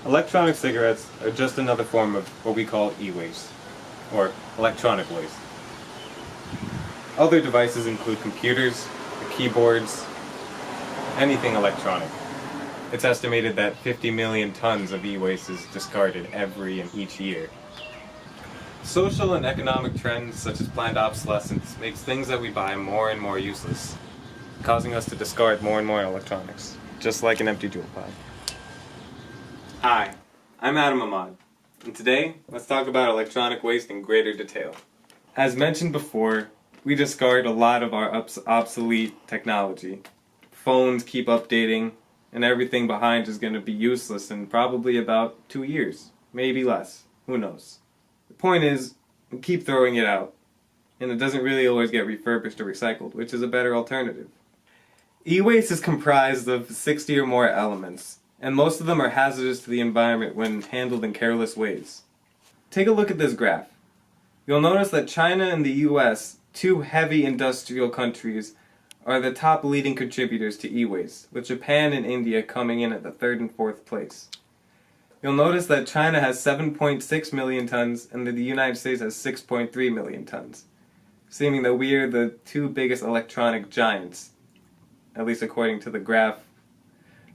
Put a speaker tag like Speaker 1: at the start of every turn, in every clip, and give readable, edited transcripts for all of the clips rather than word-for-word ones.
Speaker 1: Electronic cigarettes are just another form of what we call e-waste, or electronic waste. Other devices include computers, keyboards, anything electronic. It's estimated that 50 million tons of e-waste is discarded every and each year. Social and economic trends such as planned obsolescence makes things that we buy more and more useless, causing us to discard more and more electronics, just like an empty jewel pod. Hi, I'm Ahmad, and today let's talk about electronic waste in greater detail. As mentioned before, we discard a lot of our obsolete technology. Phones keep updating, and everything behind is going to be useless in probably about 2 years, maybe less, who knows. The point is, we keep throwing it out, and it doesn't really always get refurbished or recycled, which is a better alternative. E-waste is comprised of 60 or more elements, and most of them are hazardous to the environment when handled in careless ways. Take a look at this graph. You'll notice that China and the US, two heavy industrial countries, are the top leading contributors to e-waste, with Japan and India coming in at the 3rd and 4th place. You'll notice that China has 7.6 million tons and the United States has 6.3 million tons, seeming that we are the two biggest electronic giants, at least according to the graph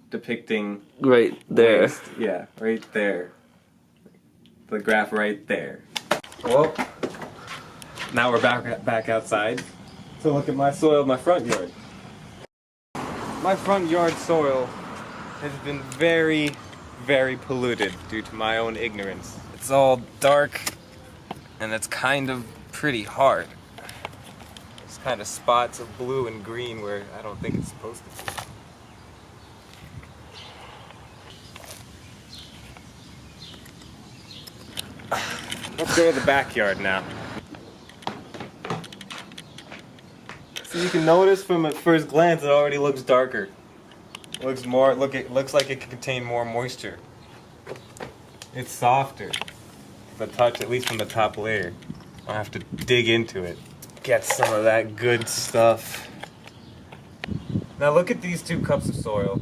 Speaker 1: depicting
Speaker 2: right there.
Speaker 1: Waste. Yeah, right there. The graph right there. Well, now we're back outside to look at my soil in my front yard. My front yard soil has been very, very polluted due to my own ignorance. It's all dark and it's kind of pretty hard. There's kind of spots of blue and green where I don't think it's supposed to be. Let's go to the backyard now. So you can notice from at first glance it already looks darker. It looks like it could contain more moisture. It's softer. The touch, at least from the top layer. I'll have to dig into it. Get some of that good stuff. Now look at these 2 cups of soil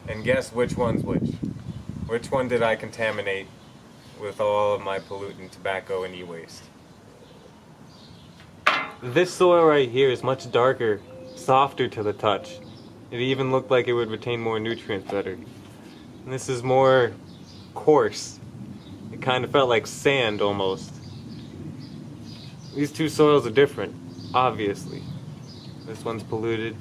Speaker 1: and guess which one's which. Which one did I contaminate with all of my pollutant, tobacco, and e-waste? This soil right here is much darker, softer to the touch. It even looked like it would retain more nutrients better. And this is more coarse. It kind of felt like sand almost. These 2 soils are different, obviously. This one's polluted.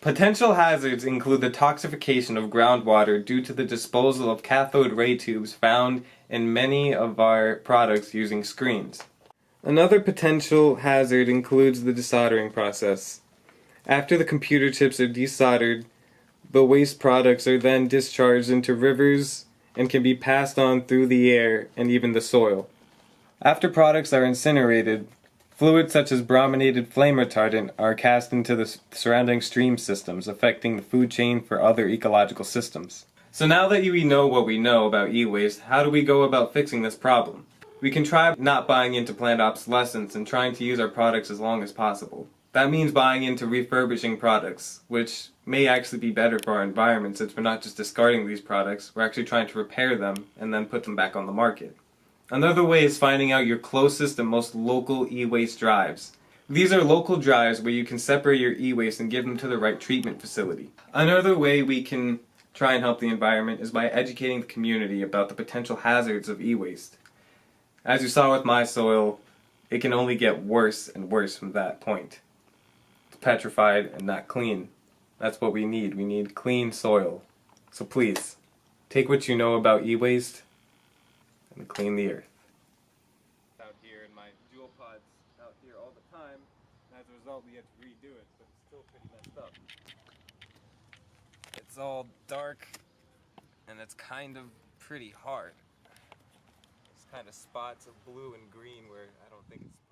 Speaker 1: Potential hazards include the toxification of groundwater due to the disposal of cathode ray tubes found in many of our products using screens. Another potential hazard includes the desoldering process. After the computer chips are desoldered, the waste products are then discharged into rivers and can be passed on through the air and even the soil. After products are incinerated, fluids such as brominated flame retardant are cast into the surrounding stream systems, affecting the food chain for other ecological systems. So now that we know what we know about e-waste, how do we go about fixing this problem? We can try not buying into planned obsolescence and trying to use our products as long as possible. That means buying into refurbishing products, which may actually be better for our environment since we're not just discarding these products, we're actually trying to repair them and then put them back on the market. Another way is finding out your closest and most local e-waste drives. These are local drives where you can separate your e-waste and give them to the right treatment facility. Another way we can try and help the environment is by educating the community about the potential hazards of e-waste. As you saw with my soil, it can only get worse and worse from that point. It's petrified and not clean. That's what we need. We need clean soil. So please, take what you know about e-waste and clean the earth. Out here in my jewel pods out here all the time, and as a result we had to redo it, but it's still pretty messed up. It's all dark and it's kind of pretty hard. There's kind of spots of blue and green where I don't think it's